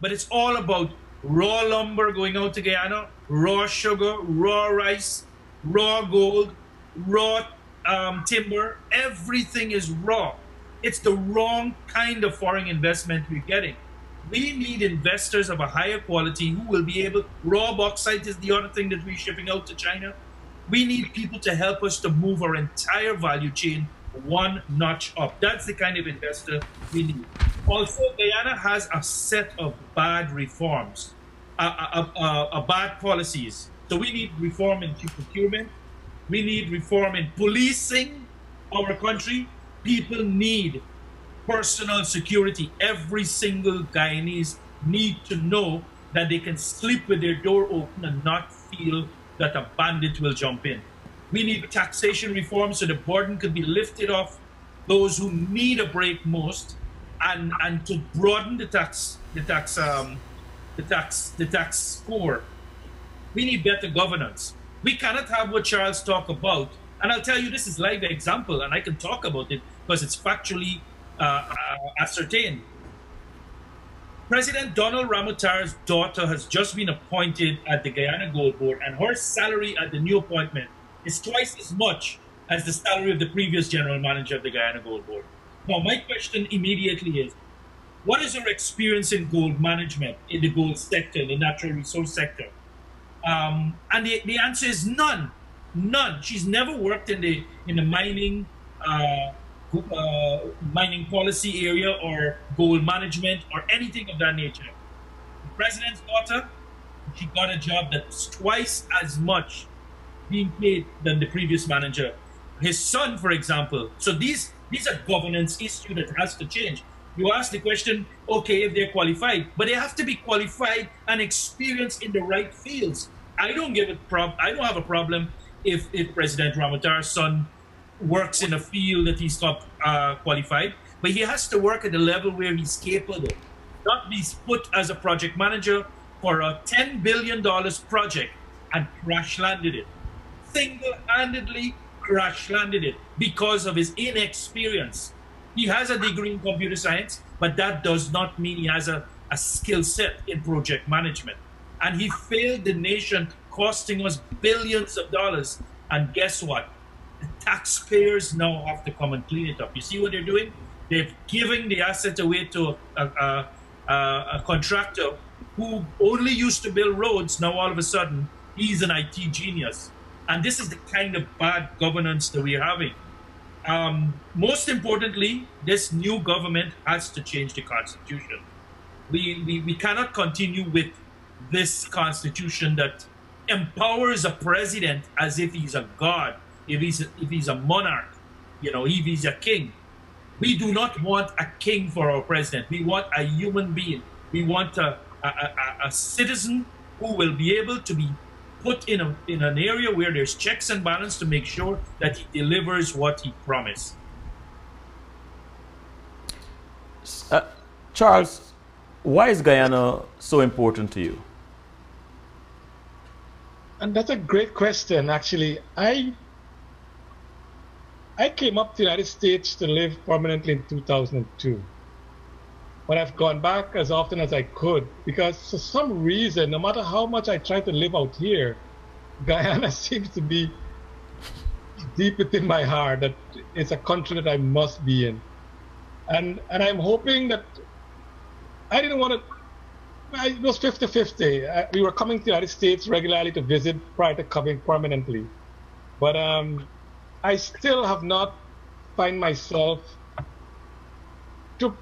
but it's all about raw lumber going out to Guyana, raw sugar, raw rice, raw gold, raw timber. Everything is raw. It's the wrong kind of foreign investment we're getting. We need investors of a higher quality who will be able, raw bauxite is the other thing that we're shipping out to China. We need people to help us to move our entire value chain one notch up. That's the kind of investor we need. Also, Guyana has a set of bad reforms, bad policies. So we need reform in procurement. We need reform in policing our country. People need personal security. Every single Guyanese need to know that they can sleep with their door open and not feel that a bandit will jump in. We need taxation reform so the burden could be lifted off those who need a break most, and to broaden the tax score. We need better governance. We cannot have what Charles talked about, and I'll tell you this is live example, and I can talk about it because it's factually ascertained. President Donald Ramotar's daughter has just been appointed at the Guyana Gold Board, and her salary at the new appointment is twice as much as the salary of the previous general manager of the Guyana Gold Board. Now, my question immediately is, what is her experience in gold management, in the gold sector, in the natural resource sector? And the answer is none. None. She's never worked in the mining mining policy area or gold management or anything of that nature. The president's daughter, she got a job that's twice as much being paid than the previous manager. His son, for example. So these are governance issues that has to change. You ask the question, okay, if they're qualified, but they have to be qualified and experienced in the right fields. I don't have a problem if President Ramotar's son works in a field that he's not qualified, but he has to work at a level where he's capable, not be put as a project manager for a $10 billion project and crash landed it. Single-handedly crash landed it because of his inexperience. He has a degree in computer science, but that does not mean he has a skill set in project management. And he failed the nation, costing us billions of dollars. And guess what? The taxpayers now have to come and clean it up. You see what they're doing? They're giving the asset away to a contractor who only used to build roads. Now all of a sudden, he's an IT genius. And this is the kind of bad governance that we're having. Most importantly, this new government has to change the constitution. We cannot continue with this constitution that empowers a president as if he's a god, if he's a monarch, if he's a king. We do not want a king for our president. We want a human being. We want a citizen who will be able to be put in an area where there's checks and balance to make sure that he delivers what he promised. Charles, why is Guyana so important to you? And that's a great question, actually. I came up to the United States to live permanently in 2002. But I've gone back as often as I could because for some reason, no matter how much I try to live out here, Guyana seems to be deep within my heart that it's a country that I must be in. And I'm hoping that I didn't want to, it was 50-50. We were coming to the United States regularly to visit prior to coming permanently. But I still have not find myself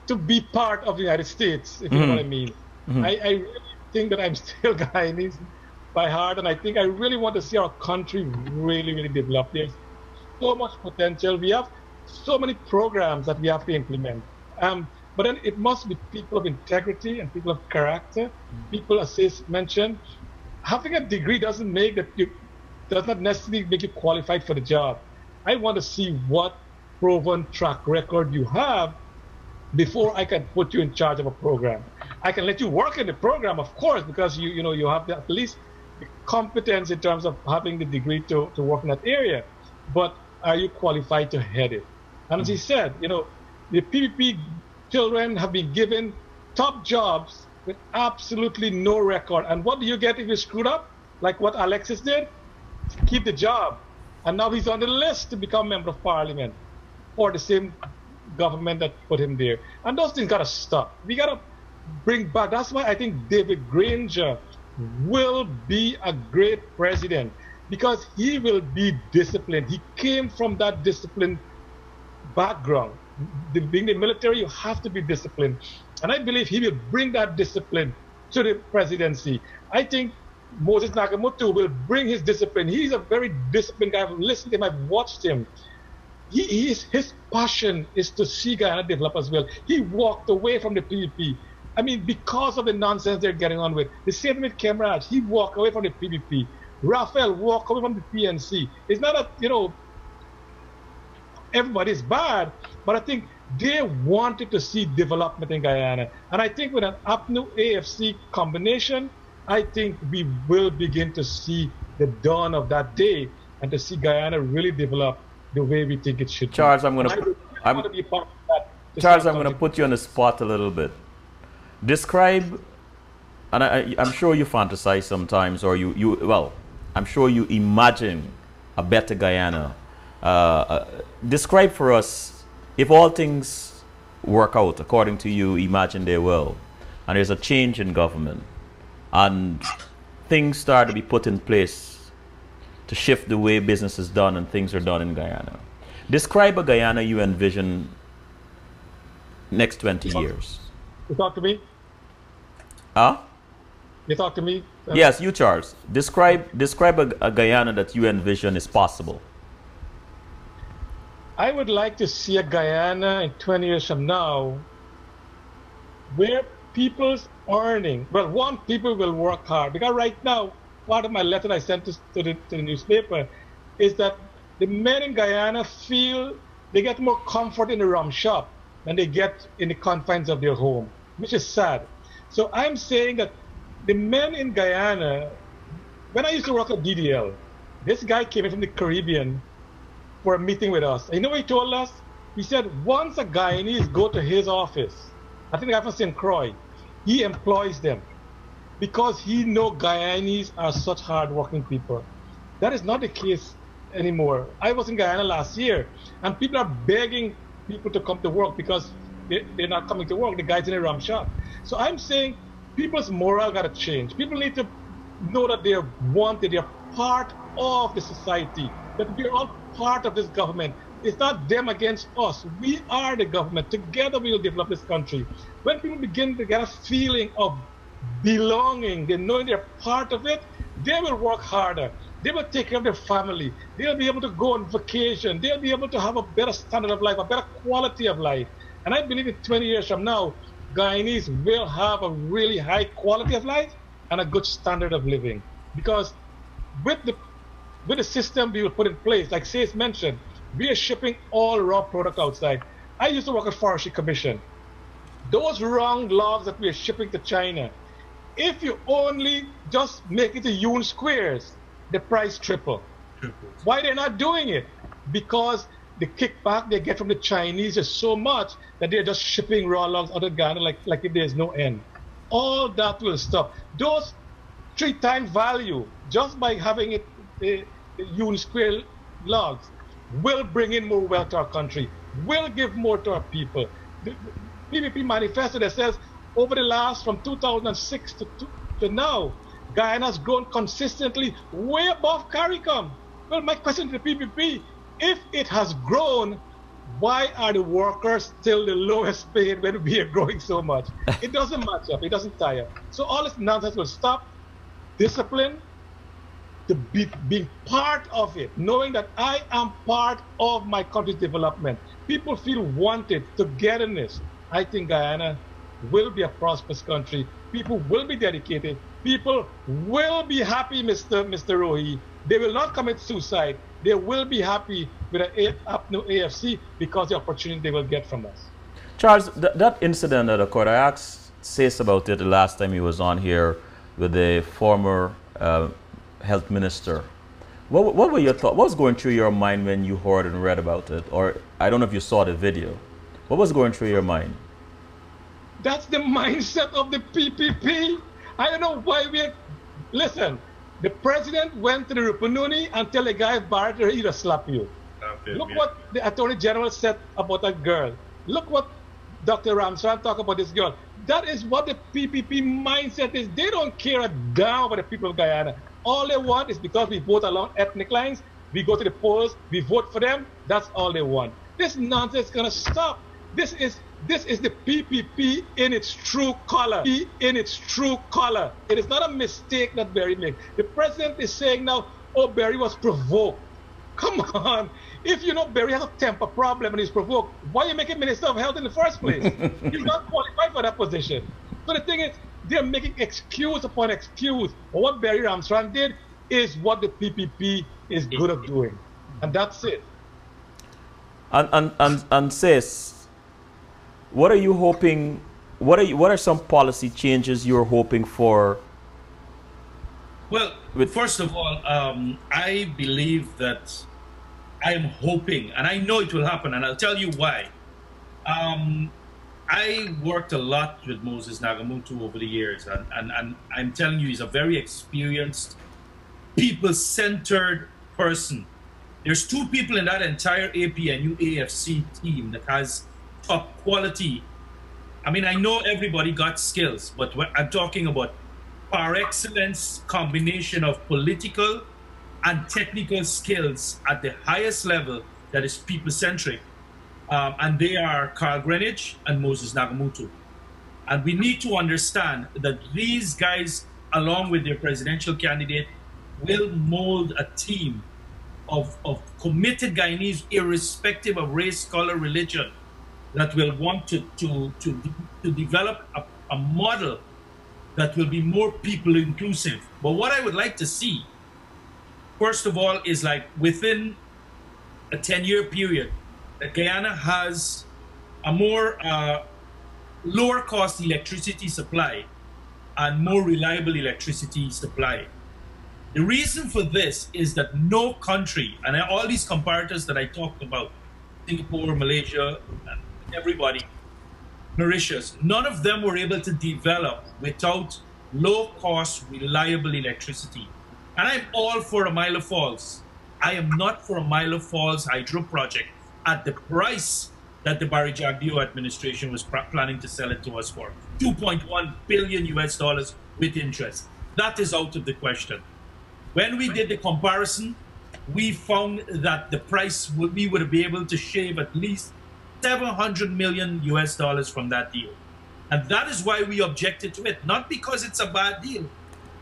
to be part of the United States, if you know what I mean. I really think that I'm still Guyanese by heart, and I think I really want to see our country really, really develop. There's so much potential. We have so many programs that we have to implement. But then it must be people of integrity and people of character. People, as Sis mentioned, having a degree does not necessarily make you qualified for the job. I want to see what proven track record you have before I can put you in charge of a program. I can let you work in the program, of course, because you have at least the competence in terms of having the degree to work in that area. But are you qualified to head it? And as he said, the PPP children have been given top jobs with absolutely no record. And what do you get if you screwed up? Like what Alexis did? Keep the job. And now he's on the list to become member of parliament for the same government that put him there. And those things gotta stop. We gotta bring back. That's why I think David Granger will be a great president, because he will be disciplined. He came from that disciplined background. Being in the military, you have to be disciplined. And I believe he will bring that discipline to the presidency. I think Moses Nakamoto will bring his discipline. He's a very disciplined guy. I've listened to him, I've watched him. His passion is to see Guyana develop as well. He walked away from the PVP. I mean, because of the nonsense they're getting on with. The same with Kemraj, he walked away from the PVP. Raphael walked away from the PNC. It's not that, everybody's bad, but I think they wanted to see development in Guyana. And I think with an APNU AFC combination, I think we will begin to see the dawn of that day and to see Guyana really develop the way we think it should. Charles, be. I'm going to put you on the spot a little bit. Describe, and I'm sure you fantasize sometimes, or I'm sure you imagine a better Guyana. Describe for us, if all things work out according to you, imagine they will, and there's a change in government, and things start to be put in place to shift the way business is done and things are done in Guyana. Describe a Guyana you envision next 20 years. You talk to me? Huh? You talk to me? Yes, you, Charles. Describe a Guyana that you envision is possible. I would like to see a Guyana in 20 years from now where people's earning, people will work hard. Because right now, part of my letter I sent to the newspaper is that the men in Guyana feel they get more comfort in the rum shop than they get in the confines of their home, which is sad. So I'm saying that the men in Guyana, when I used to work at DDL, this guy came in from the Caribbean for a meeting with us. And you know what he told us? He said, once a Guyanese go to his office, I think the guy from St. Croix, he employs them because he knows Guyanese are such hard-working people. That is not the case anymore. I was in Guyana last year, and people are begging people to come to work because they're not coming to work. The guy's in a rum shop. So I'm saying people's morale got to change. People need to know that they're wanted, they're part of the society, that we're all part of this government. It's not them against us. We are the government. Together we will develop this country. When people begin to get a feeling of belonging, they know they're part of it, they will work harder. They will take care of their family. They'll be able to go on vacation. They'll be able to have a better standard of life, a better quality of life. And I believe in 20 years from now, Guyanese will have a really high quality of life and a good standard of living. Because with the system we will put in place, like Sayes mentioned, we are shipping all raw product outside. I used to work at Forestry Commission. Those wrong logs that we are shipping to China, if you only just make it to Yun squares, the price triple. Why they're not doing it? Because the kickback they get from the Chinese is so much that they're just shipping raw logs out of Ghana like if there's no end. All that will stop. Those 3 times value, just by having it the Yun square logs, will bring in more wealth to our country, will give more to our people. The PVP manifesto that says over the last, from 2006 to now, Guyana has grown consistently way above CARICOM. Well, my question to the PVP, if it has grown, why are the workers still the lowest paid when we are growing so much? It doesn't match up, it doesn't tie up. So all this nonsense will stop. Discipline, to being part of it, knowing that I am part of my country's development. People feel wanted, togetherness. I think Guyana will be a prosperous country. People will be dedicated. People will be happy, Mr. Rohi. They will not commit suicide. They will be happy with an APNU AFC because of the opportunity they will get from us. Charles, that incident that occurred, I asked Sayes about it the last time he was on here with the former health minister. What were your thoughts? What was going through your mind when you heard and read about it? Or I don't know if you saw the video. What was going through your mind? That's the mindset of the PPP. I don't know why listen, the president went to the Rupununi and tell the guy Barrett he'll slap you. Okay, Look yeah. what the Attorney General said about that girl. Look what Dr. Ramsran talked about this girl. That is what the PPP mindset is. They don't care a damn about the people of Guyana. All they want is because we vote along ethnic lines, we go to the polls, we vote for them. That's all they want. This nonsense is gonna stop. This is the PPP in its true color. In its true color. It is not a mistake that Barry made. The president is saying now, oh, Barry was provoked. Come on. If you know Barry has a temper problem and he's provoked, why you make him Minister of Health in the first place? He's not qualified for that position. So the thing is, they're making excuse upon excuse. But what Barry Ramsran did is what the PPP is good at doing. And that's it. And sis, what are you hoping, what are some policy changes you're hoping for? Well, first of all, I believe that I am hoping, and I know it will happen, and I'll tell you why. I worked a lot with Moses Nagamutu over the years, and I'm telling you, he's a very experienced, people-centered person. There's two people in that entire APNU AFC team that has top quality. I mean, I know everybody got skills, but what I'm talking about par excellence combination of political and technical skills at the highest level that is people-centric. And they are Carl Greenwich and Moses Nagamutu. And we need to understand that these guys, along with their presidential candidate, will mold a team of committed Guyanese, irrespective of race, color, religion, that will want to develop a model that will be more people inclusive. But what I would like to see, first of all, is like within a 10-year period, that Guyana has a more lower cost electricity supply and more reliable electricity supply. The reason for this is that no country, and all these comparators that I talked about, Singapore, Malaysia, and everybody, Mauritius, none of them were able to develop without low-cost, reliable electricity. And I'm all for a Milo Falls. I am not for a Milo Falls hydro project at the price that the Barry Jagdeo administration was planning to sell it to us for, $2.1 billion US with interest. That is out of the question. When we did the comparison, we found that the price we would be able to shave at least $700 million US from that deal. And that is why we objected to it, not because it's a bad deal.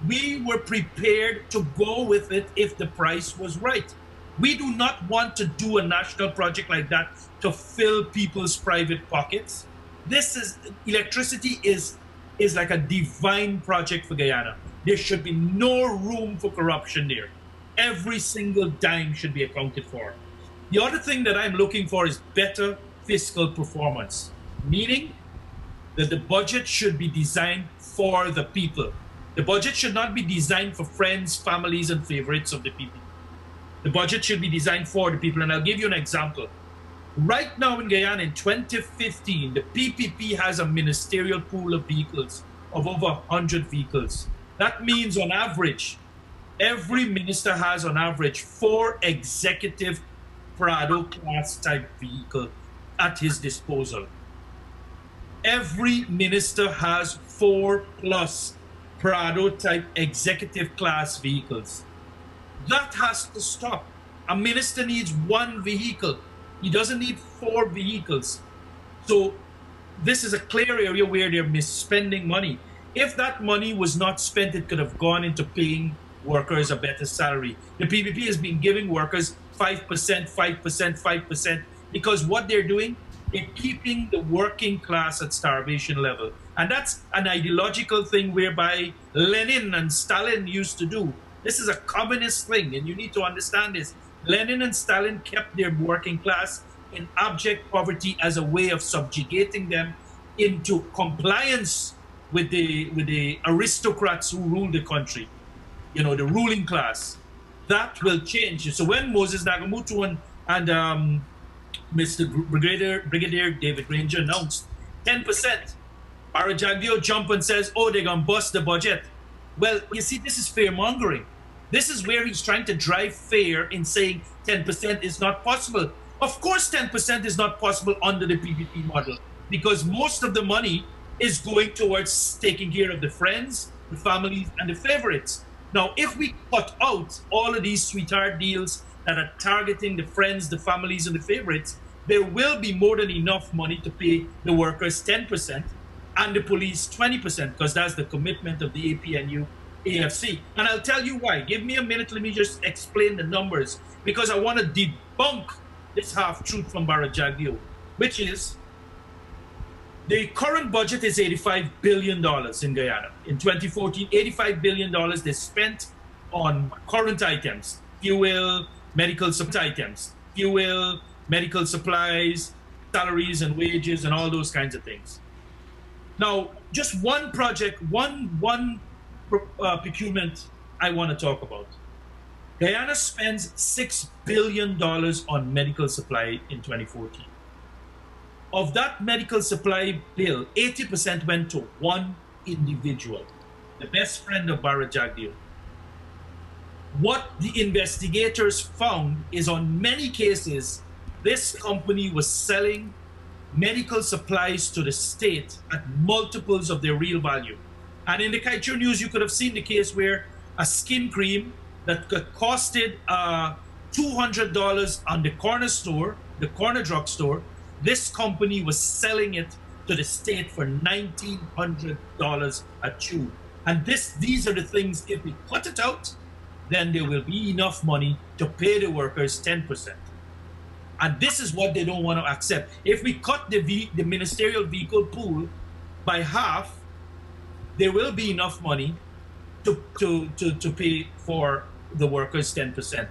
We were prepared to go with it if the price was right. We do not want to do a national project like that to fill people's private pockets. Electricity is like a divine project for Guyana. There should be no room for corruption there. Every single dime should be accounted for. The other thing that I'm looking for is better fiscal performance, meaning that the budget should be designed for the people. The budget should not be designed for friends, families, and favorites of the people. The budget should be designed for the people. And I'll give you an example. Right now in Guyana in 2015, the PPP has a ministerial pool of vehicles of over 100 vehicles. That means on average, every minister has on average 4 executive Prado class type vehicle at his disposal. Every minister has 4+ Prado type executive class vehicles. That has to stop. A minister needs 1 vehicle. He doesn't need 4 vehicles. So this is a clear area where they're misspending money. If that money was not spent, it could have gone into paying workers a better salary. The PPP has been giving workers 5%, 5%, 5%, because what they're doing, they're keeping the working class at starvation level. And that's an ideological thing whereby Lenin and Stalin used to do. This is a communist thing, and you need to understand this. Lenin and Stalin kept their working class in abject poverty as a way of subjugating them into compliance with the aristocrats who rule the country, you know, the ruling class. That will change. So when Moses Nagamutu and Mr. Brigadier David Granger announced 10%, Barajagio jump and says, oh, they're going to bust the budget. Well, you see, this is fear mongering. This is where he's trying to drive fear in saying 10% is not possible. Of course, 10% is not possible under the PPP model because most of the money is going towards taking care of the friends, the families, and the favorites. Now, if we cut out all of these sweetheart deals that are targeting the friends, the families, and the favorites, there will be more than enough money to pay the workers 10% and the police 20%, because that's the commitment of the APNU AFC. And I'll tell you why. Give me a minute, let me just explain the numbers, because I want to debunk this half-truth from Barajagio, which is the current budget is $85 billion in Guyana. In 2014, $85 billion they spent on current items, fuel, medical items, fuel, medical supplies, salaries and wages, and all those kinds of things. Now, just one project, one procurement I want to talk about. Guyana spends $6 billion on medical supply in 2014. Of that medical supply bill, 80% went to one individual, the best friend of Barajagio. What the investigators found is on many cases, this company was selling medical supplies to the state at multiples of their real value. And in the Kaieteur News, you could have seen the case where a skin cream that costed $200 on the corner store, the corner drugstore, this company was selling it to the state for $1,900 a tube. And these are the things, if we cut it out, then there will be enough money to pay the workers 10%. And this is what they don't want to accept. If we cut the ministerial vehicle pool by half, there will be enough money to pay for the workers 10%.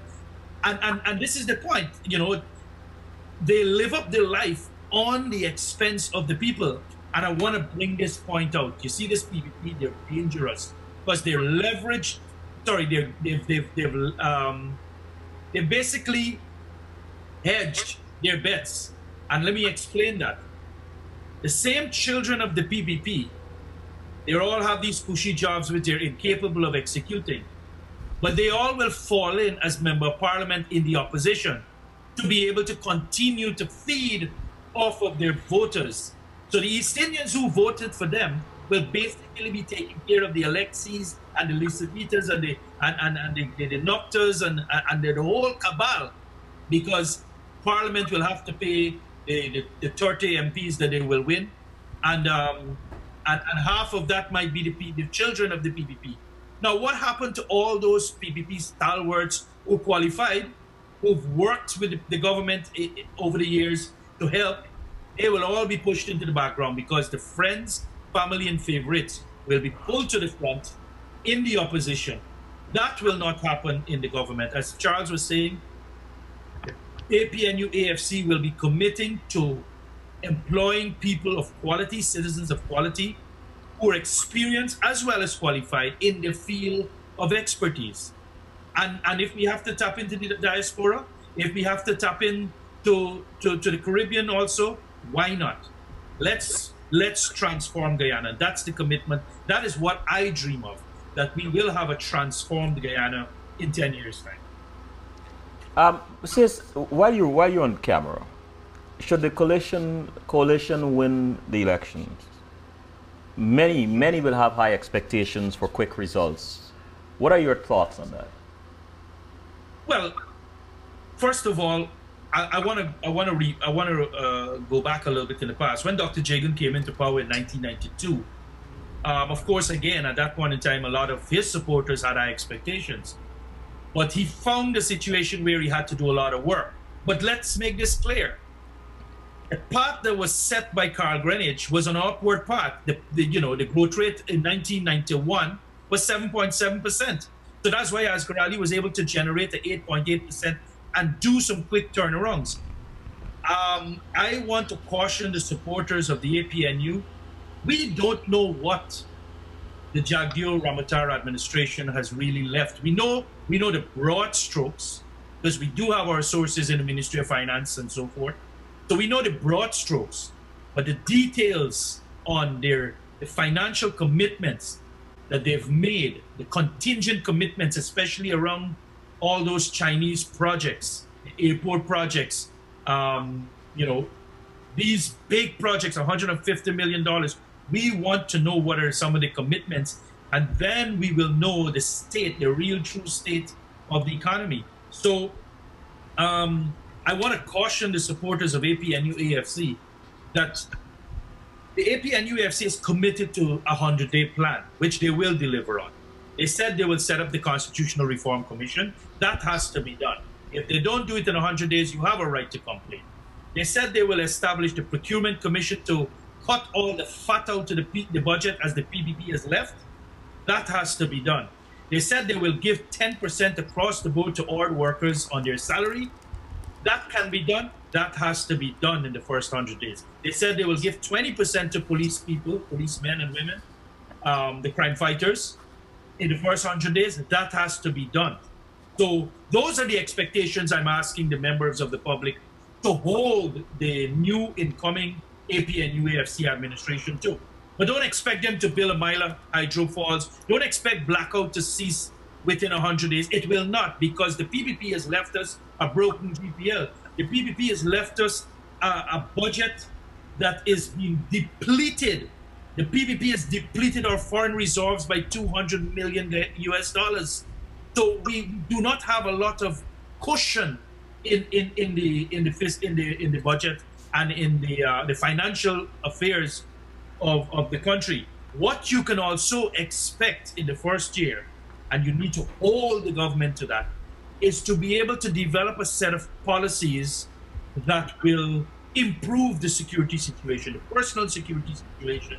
And this is the point, you know, they live up their life on the expense of the people. And I want to bring this point out. You see this PPP, they're dangerous because they're leveraged. Sorry, they've basically hedged their bets. And let me explain that. The same children of the PPP, they all have these cushy jobs which they're incapable of executing. But they all will fall in as member of parliament in the opposition to be able to continue to feed off of their voters. So the East Indians who voted for them will basically be taking care of the Alexis and the Lisavitas and the Noctas and the whole cabal, because Parliament will have to pay the 30 MPs that they will win, and half of that might be the children of the PPP. Now, what happened to all those PPP stalwarts who qualified, who've worked with the government over the years to help? They will all be pushed into the background because the friends, family, and favorites will be pulled to the front in the opposition. That will not happen in the government. As Charles was saying, APNU AFC will be committing to employing people of quality, citizens of quality, who are experienced as well as qualified in the field of expertise. And if we have to tap into the diaspora, if we have to tap into the Caribbean also, why not? Let's transform Guyana. That's the commitment. That is what I dream of, that we will have a transformed Guyana in 10 years' time. Sis, while you're on camera, should the coalition win the elections? Many will have high expectations for quick results. What are your thoughts on that? Well, first of all, I want to go back a little bit in the past. When Dr. Jagan came into power in 1992, of course, again, at that point in time, a lot of his supporters had high expectations. But he found a situation where he had to do a lot of work. But let's make this clear. The path that was set by Carl Greenwich was an upward path. The growth rate in 1991 was 7.7%. So that's why Asghar Ali was able to generate the 8.8% and do some quick turnarounds. I want to caution the supporters of the APNU. We don't know what the Jagdeo Ramatara administration has really left. We know the broad strokes, because we do have our sources in the Ministry of Finance and so forth. So we know the broad strokes, but the details on their the financial commitments that they've made, the contingent commitments, especially around all those Chinese projects, airport projects, these big projects, $150 million. We want to know what are some of the commitments, and then we will know the state, the real true state of the economy. So I want to caution the supporters of APNU-AFC that the APNU-AFC is committed to a 100-day plan, which they will deliver on. They said they will set up the Constitutional Reform Commission. That has to be done. If they don't do it in 100 days, you have a right to complain. They said they will establish the Procurement Commission to cut all the fat out of the budget as the PPP has left. That has to be done. They said they will give 10% across the board to all workers on their salary. That can be done. That has to be done in the first 100 days. They said they will give 20% to police people, policemen and women, the crime fighters, in the first 100 days. That has to be done. So those are the expectations I'm asking the members of the public to hold the new incoming APNU-AFC administration to. But don't expect them to build a Myla hydro falls. Don't expect blackout to cease within 100 days. It will not, because the PPP has left us a broken GPL. The PPP has left us a budget that is being depleted. The PPP has depleted our foreign reserves by $200 million US dollars. So we do not have a lot of cushion in the budget and in the financial affairs of the country. What you can also expect in the first year, and you need to hold the government to that, is to be able to develop a set of policies that will improve the security situation, the personal security situation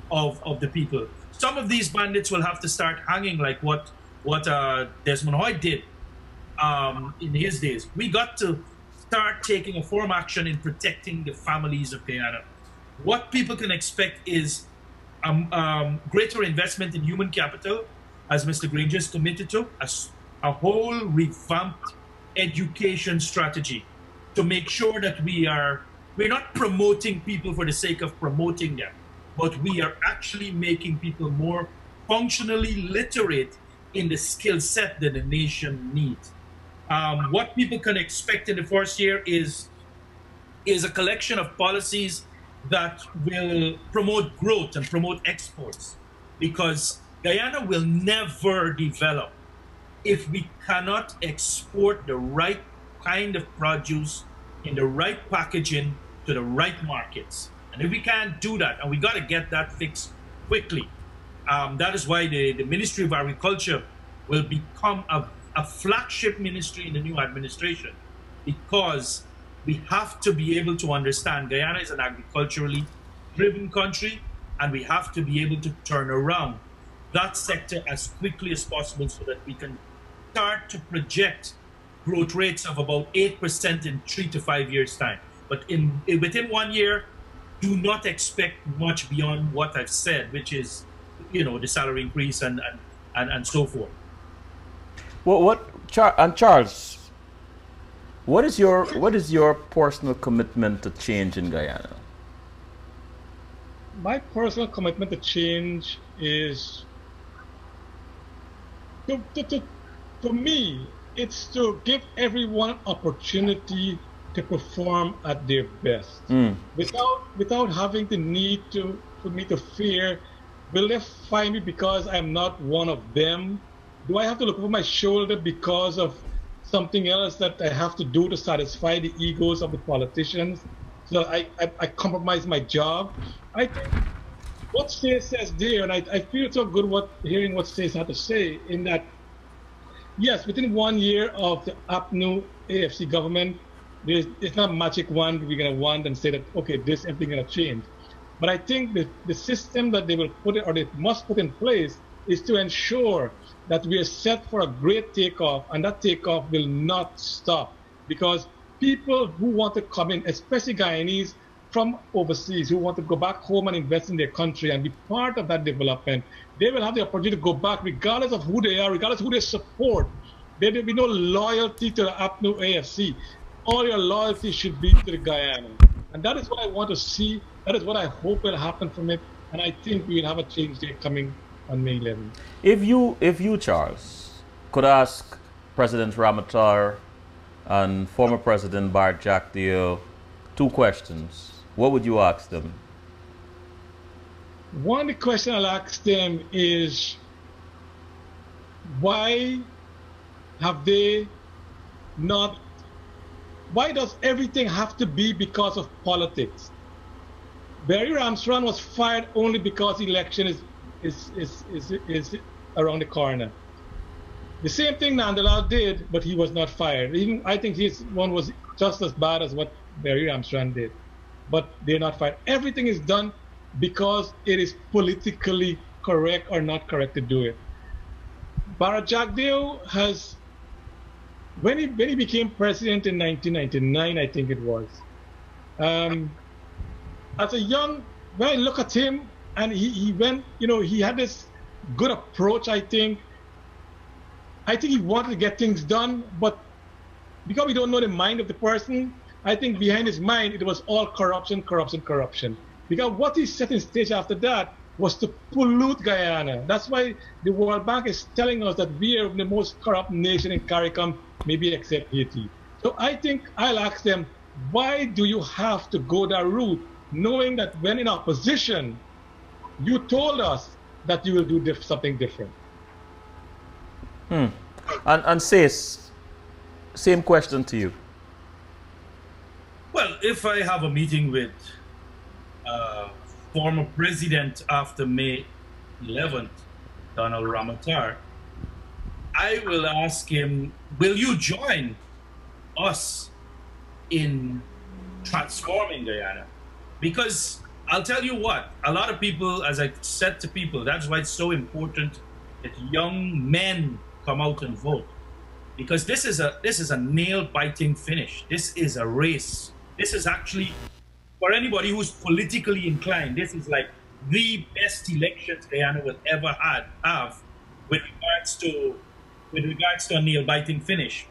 of the people. Some of these bandits will have to start hanging like what Desmond Hoyt did in his days. We got to start taking a firm action in protecting the families of Guyana. What people can expect is greater investment in human capital, as Mr. Granger is committed to, a whole revamped education strategy to make sure that we're not promoting people for the sake of promoting them, but we are actually making people more functionally literate in the skill set that the nation needs. What people can expect in the first year is a collection of policies that will promote growth and promote exports, because Guyana will never develop if we cannot export the right kind of produce in the right packaging to the right markets. And if we can't do that, and we got to get that fixed quickly, that is why the Ministry of Agriculture will become a flagship ministry in the new administration, because we have to be able to understand Guyana is an agriculturally driven country, and we have to be able to turn around that sector as quickly as possible so that we can start to project growth rates of about 8% in 3 to 5 years' time. But within 1 year, do not expect much beyond what I've said, which is, the salary increase and so forth. Well, Charles, what is your personal commitment to change in Guyana? My personal commitment to change is, to me, it's to give everyone opportunity to perform at their best, without having the need for me to fear, will they find me because I'm not one of them? Do I have to look over my shoulder because of something else that I have to do to satisfy the egos of the politicians? So I compromise my job. I think what Stace says there, and I feel so good hearing what Stace had to say, in that, yes, within 1 year of the APNU AFC government, it's not a magic wand we're going to wand and say that, okay, everything going to change. But I think that the system that they will put it, or they must put in place, is to ensure that we are set for a great takeoff, and that takeoff will not stop, because people who want to come in, especially Guyanese from overseas, who want to go back home and invest in their country and be part of that development, they will have the opportunity to go back regardless of who they are, regardless of who they support. There will be no loyalty to the APNU AFC. All your loyalty should be to the Guyana. And that is what I want to see. That is what I hope will happen from it. And I think we will have a change day coming on May 11th. If you, Charles, could ask President Ramatar and former President Bart Jagdeo 2 questions, what would you ask them? One question I'll ask them is, why have they not, why does everything have to be because of politics? Barry Armstrong was fired only because the election is around the corner. The same thing Nandalal did, but he was not fired. Even I think his one was just as bad as what Barry Armstrong did, but they're not fired. Everything is done because it is politically correct or not correct to do it. Bharat Jagdeo has, when he became president in 1999, I think it was, as a young, when I look at him, and he went, you know, he had this good approach, I think. I think he wanted to get things done, but because we don't know the mind of the person, I think behind his mind, it was all corruption, corruption, corruption. Because what he set in stage after that was to pollute Guyana. That's why the World Bank is telling us that we are the most corrupt nation in CARICOM, maybe except Haiti. So I think I'll ask them, why do you have to go that route, knowing that when in opposition, you told us that you will do something different? And Sis, same question to you. Well, if I have a meeting with former president after May 11th, Donald Ramatar, I will ask him, will you join us in transforming Guyana? Because I'll tell you what, a lot of people, as I said to people, that's why it's so important that young men come out and vote. Because this is a nail-biting finish. This is a race. This is actually, for anybody who's politically inclined, this is like the best elections Guyana will ever have with regards to a nail-biting finish.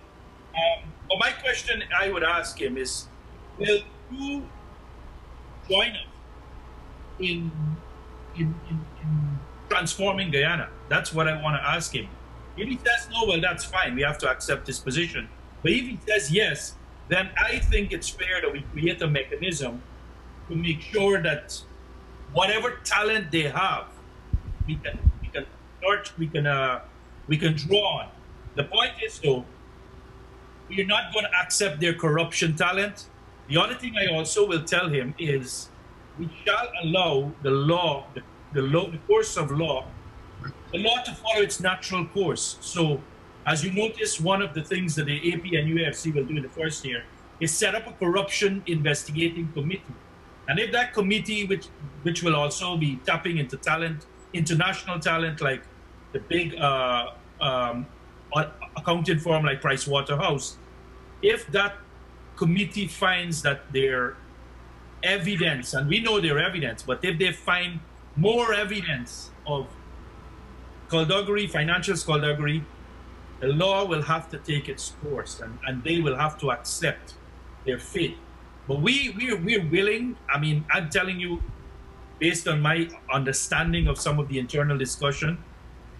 But my question I would ask him is, will you join us in transforming Guyana? That's what I want to ask him. If he says no, well, that's fine. We have to accept his position. But if he says yes, then I think it's fair that we create a mechanism to make sure that whatever talent they have, we can draw on. The point is, though, we're not going to accept their corruption talent. The other thing I also will tell him is we shall allow the course of law, the law to follow its natural course. So, as you notice, one of the things that the AP and UFC will do in the first year is set up a corruption investigating committee. And if that committee, which will also be tapping into talent, international talent, like the big accounting firm like Pricewaterhouse, if that committee finds that their evidence, and we know their evidence, but if they find more evidence of skullduggery, financial skullduggery, the law will have to take its course, and they will have to accept their fate. But we're willing. I mean, I'm telling you, based on my understanding of some of the internal discussion,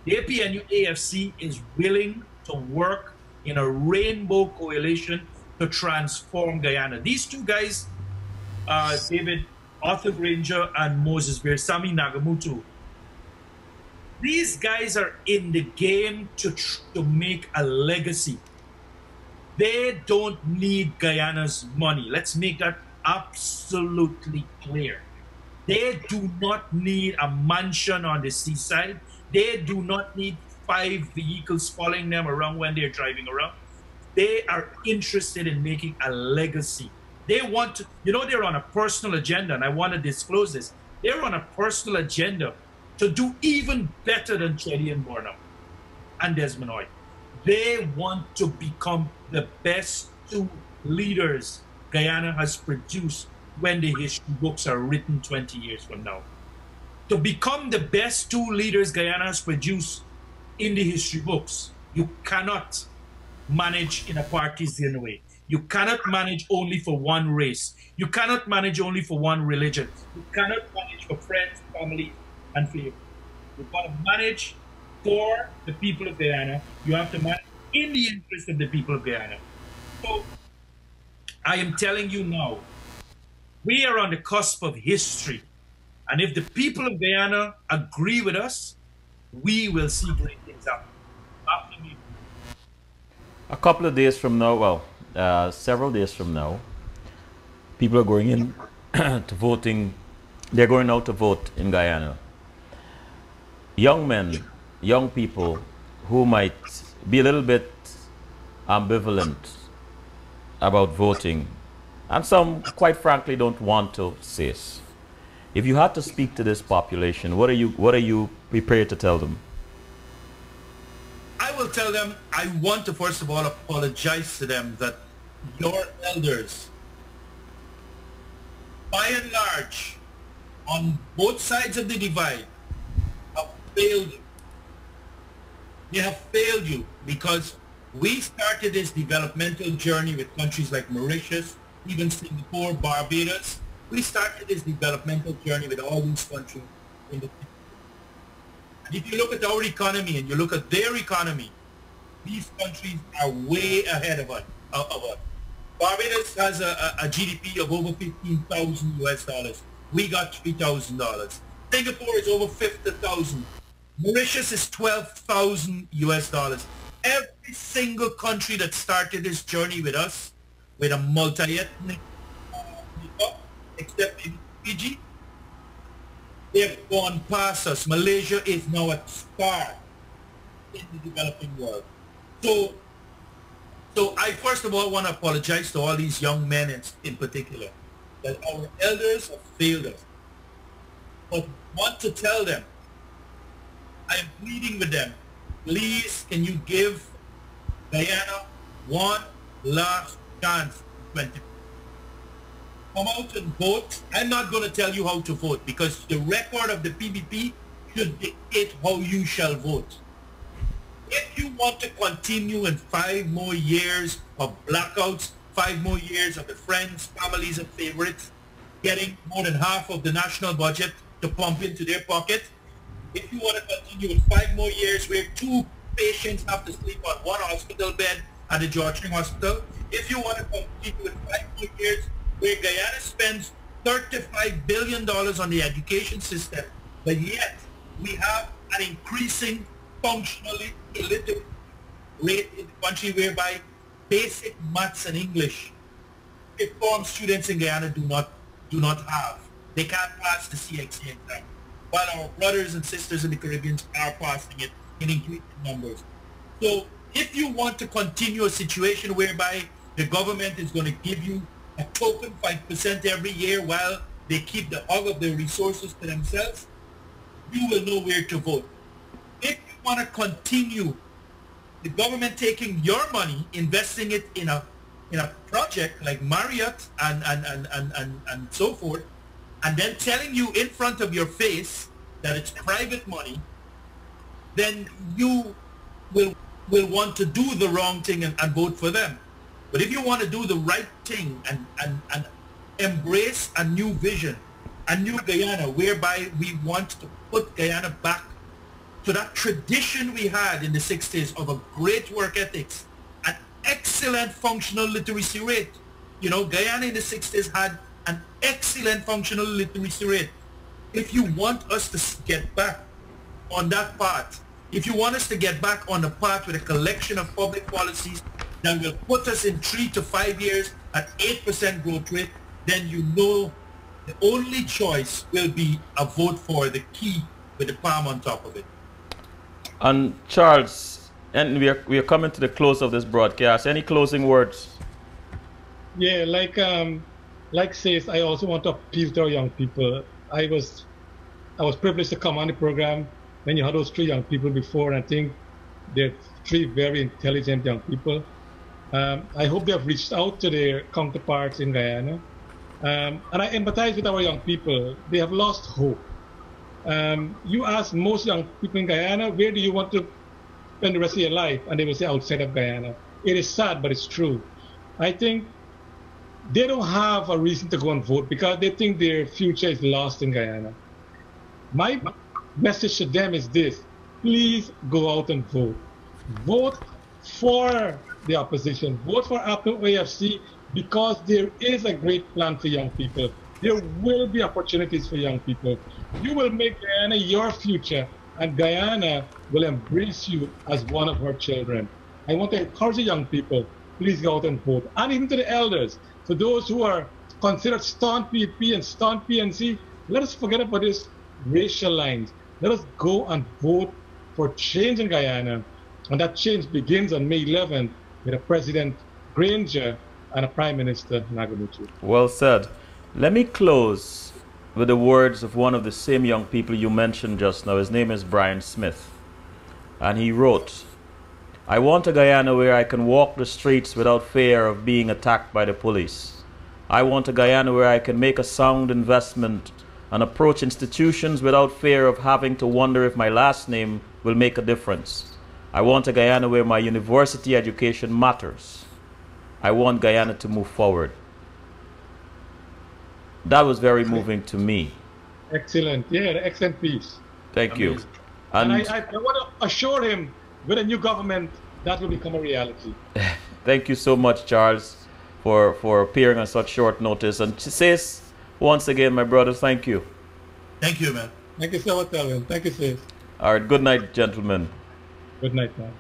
the APNU AFC is willing to work in a rainbow coalition to transform Guyana. These two guys, David, Arthur Granger and Moses Bersami Nagamutu, these guys are in the game to make a legacy. They don't need Guyana's money. Let's make that absolutely clear. They do not need a mansion on the seaside. They do not need 5 vehicles following them around when they're driving around. They are interested in making a legacy. They want to, you know, they're on a personal agenda, and I want to disclose this. They're on a personal agenda to do even better than Chedi and Bornum and Desmond Hoy. They want to become the best 2 leaders Guyana has produced when the history books are written 20 years from now. To become the best 2 leaders Guyana has produced in the history books, you cannot manage in a partisan way. You cannot manage only for one race. You cannot manage only for one religion. You cannot manage for friends, family, and favor. You've got to manage for the people of Guyana. You have to manage in the interest of the people of Guyana. So I am telling you now, we are on the cusp of history. And if the people of Guyana agree with us, we will see great things happen. After me. A couple of days from now, well, several days from now, people are going in to voting. They're going out to vote in Guyana. Young men, young people who might be a little bit ambivalent about voting, and some, quite frankly, don't want to say it. If you had to speak to this population, what are you prepared to tell them? I will tell them, I want to first of all apologize to them that your elders, by and large, on both sides of the divide, have failed you. They have failed you because we started this developmental journey with countries like Mauritius, even Singapore, Barbados. We started this developmental journey with all these countries in the. And if you look at our economy and you look at their economy, these countries are way ahead of us. Barbados has a GDP of over 15,000 US dollars. We got $3,000. Singapore is over 50,000. Mauritius is 12,000 US dollars. Every single country that started this journey with us, with a multi-ethnic makeup, except in Fiji, they've gone past us. Malaysia is now a star in the developing world. So I first of all want to apologize to all these young men in particular that our elders have failed us. But want to tell them, I am pleading with them, please can you give Guyana one last chance in 20. Come out and vote. I'm not going to tell you how to vote because the record of the PBP should dictate how you shall vote. If you want to continue in 5 more years of blackouts, 5 more years of the friends, families, and favorites getting more than half of the national budget to pump into their pocket, if you want to continue in 5 more years where 2 patients have to sleep on 1 hospital bed at the Georgetown Hospital, if you want to continue in 5 more years where Guyana spends $35 billion on the education system, but yet we have an increasing functionally illiterate rate in the country whereby basic maths and English informed students in Guyana do not have. They can't pass the CXC exam, while our brothers and sisters in the Caribbean are passing it in increasing numbers. So if you want to continue a situation whereby the government is going to give you a token 5% every year while they keep the hog of their resources to themselves, you will know where to vote. If you want to continue the government taking your money, investing it in a project like Marriott and so forth, and then telling you in front of your face that it's private money, then you will want to do the wrong thing and vote for them. But if you want to do the right thing and embrace a new vision, a new Guyana, whereby we want to put Guyana back to that tradition we had in the 60s of a great work ethics, an excellent functional literacy rate. You know, Guyana in the 60s had an excellent functional literacy rate. If you want us to get back on that path, if you want us to get back on the path with a collection of public policies that will put us in 3 to 5 years at 8% growth rate, then you know the only choice will be a vote for the key with the palm on top of it. And Charles, and we are coming to the close of this broadcast. Any closing words? Yeah, like says, I also want to appeal to our young people. I was privileged to come on the program when you had those 3 young people before, and I think they're 3 very intelligent young people. I hope they have reached out to their counterparts in Guyana. And I empathize with our young people. They have lost hope. You ask most young people in Guyana, where do you want to spend the rest of your life? And they will say outside of Guyana. It is sad, but it's true. I think they don't have a reason to go and vote because they think their future is lost in Guyana. My message to them is this: please go out and vote. Vote for the opposition. Vote for AFC because there is a great plan for young people. There will be opportunities for young people. You will make Guyana your future, and Guyana will embrace you as one of her children. I want to encourage the young people, please go out and vote. And even to the elders, for those who are considered staunch PPP and staunch PNC, let us forget about this racial lines. Let us go and vote for change in Guyana. And that change begins on May 11th with a President Granger and a Prime Minister Nagamutu. Well said. Let me close with the words of one of the same young people you mentioned just now. His name is Brian Smith. And he wrote, I want a Guyana where I can walk the streets without fear of being attacked by the police. I want a Guyana where I can make a sound investment and approach institutions without fear of having to wonder if my last name will make a difference. I want a Guyana where my university education matters. I want Guyana to move forward. That was very moving to me. Excellent. Yeah, excellent piece. Thank you. And I want to assure him with a new government that will become a reality. Thank you so much, Charles, for appearing on such short notice. And Sis, once again, my brother, thank you. Thank you, man. Thank you so much, Alvin. Thank you, sis. All right, good night, gentlemen. Good night, man.